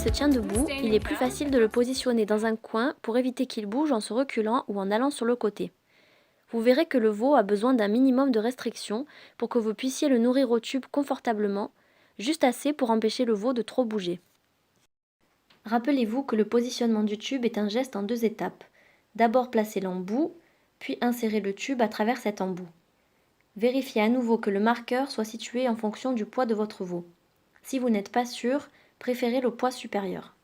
se tient debout, il est plus facile de le positionner dans un coin pour éviter qu'il bouge en se reculant ou en allant sur le côté. Vous verrez que le veau a besoin d'un minimum de restriction pour que vous puissiez le nourrir au tube confortablement, juste assez pour empêcher le veau de trop bouger. Rappelez-vous que le positionnement du tube est un geste en 2 étapes. D'abord placer l'embout, puis insérer le tube à travers cet embout. Vérifiez à nouveau que le marqueur soit situé en fonction du poids de votre veau. Si vous n'êtes pas sûr, préférez le poids supérieur.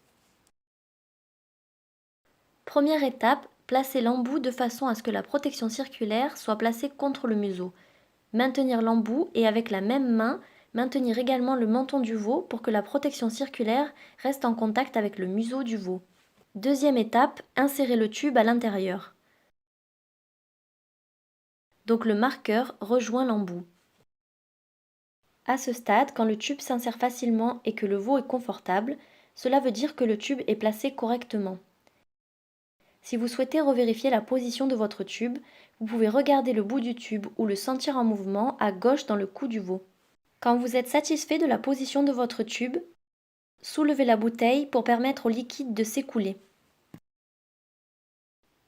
Première étape, placez l'embout de façon à ce que la protection circulaire soit placée contre le museau. Maintenir l'embout et avec la même main, maintenir également le menton du veau pour que la protection circulaire reste en contact avec le museau du veau. Deuxième étape, insérer le tube à l'intérieur. Donc le marqueur rejoint l'embout. À ce stade, quand le tube s'insère facilement et que le veau est confortable, cela veut dire que le tube est placé correctement. Si vous souhaitez revérifier la position de votre tube, vous pouvez regarder le bout du tube ou le sentir en mouvement à gauche dans le cou du veau. Quand vous êtes satisfait de la position de votre tube, soulevez la bouteille pour permettre au liquide de s'écouler.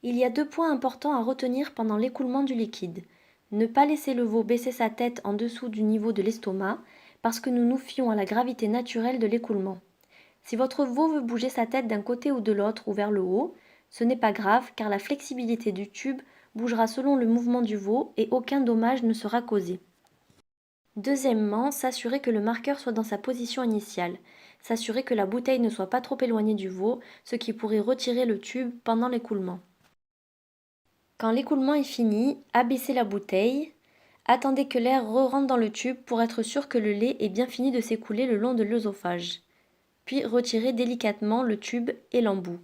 Il y a 2 points importants à retenir pendant l'écoulement du liquide. Ne pas laisser le veau baisser sa tête en dessous du niveau de l'estomac parce que nous nous fions à la gravité naturelle de l'écoulement. Si votre veau veut bouger sa tête d'un côté ou de l'autre ou vers le haut, ce n'est pas grave car la flexibilité du tube bougera selon le mouvement du veau et aucun dommage ne sera causé. Deuxièmement, s'assurer que le marqueur soit dans sa position initiale. S'assurer que la bouteille ne soit pas trop éloignée du veau, ce qui pourrait retirer le tube pendant l'écoulement. Quand l'écoulement est fini, abaissez la bouteille. Attendez que l'air re-rentre dans le tube pour être sûr que le lait est bien fini de s'écouler le long de l'œsophage. Puis retirez délicatement le tube et l'embout.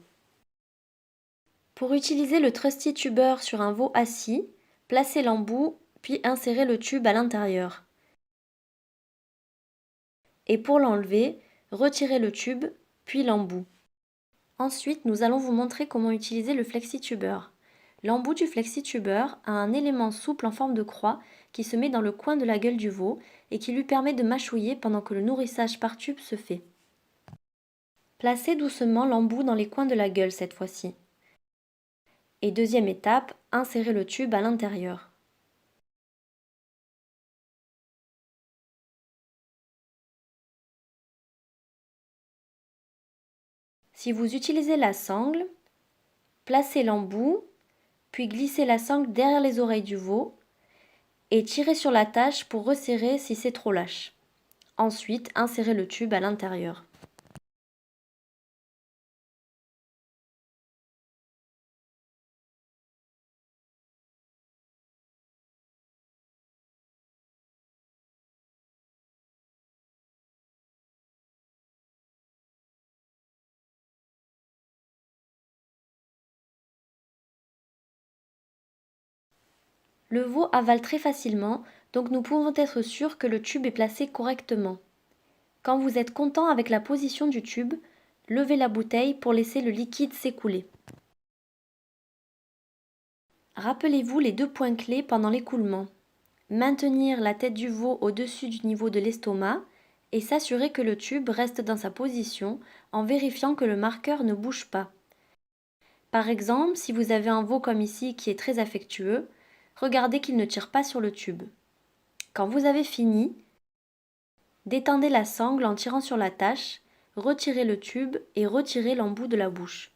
Pour utiliser le Trusty Tuber sur un veau assis, placez l'embout puis insérez le tube à l'intérieur. Et pour l'enlever, retirez le tube puis l'embout. Ensuite, nous allons vous montrer comment utiliser le FlexiTuber. L'embout du FlexiTuber a un élément souple en forme de croix qui se met dans le coin de la gueule du veau et qui lui permet de mâchouiller pendant que le nourrissage par tube se fait. Placez doucement l'embout dans les coins de la gueule cette fois-ci. Et deuxième étape, insérez le tube à l'intérieur. Si vous utilisez la sangle, placez l'embout, puis glissez la sangle derrière les oreilles du veau et tirez sur l'attache pour resserrer si c'est trop lâche. Ensuite, insérez le tube à l'intérieur. Le veau avale très facilement, donc nous pouvons être sûrs que le tube est placé correctement. Quand vous êtes content avec la position du tube, levez la bouteille pour laisser le liquide s'écouler. Rappelez-vous les 2 points clés pendant l'écoulement. Maintenir la tête du veau au-dessus du niveau de l'estomac et s'assurer que le tube reste dans sa position en vérifiant que le marqueur ne bouge pas. Par exemple, si vous avez un veau comme ici qui est très affectueux, regardez qu'il ne tire pas sur le tube. Quand vous avez fini, détendez la sangle en tirant sur l'attache, retirez le tube et retirez l'embout de la bouche.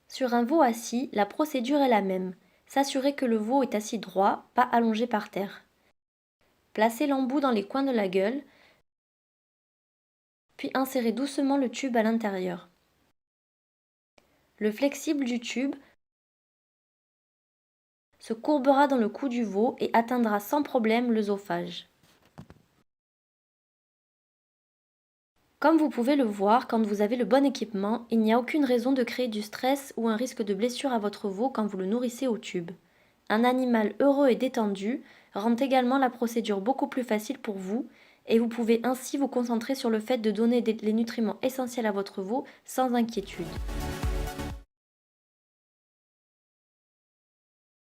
Sur un veau assis, la procédure est la même. S'assurer que le veau est assis droit, pas allongé par terre. Placez l'embout dans les coins de la gueule, puis insérez doucement le tube à l'intérieur. Le flexible du tube se courbera dans le cou du veau et atteindra sans problème l'œsophage. Comme vous pouvez le voir, quand vous avez le bon équipement, il n'y a aucune raison de créer du stress ou un risque de blessure à votre veau quand vous le nourrissez au tube. Un animal heureux et détendu rend également la procédure beaucoup plus facile pour vous et vous pouvez ainsi vous concentrer sur le fait de donner les nutriments essentiels à votre veau sans inquiétude.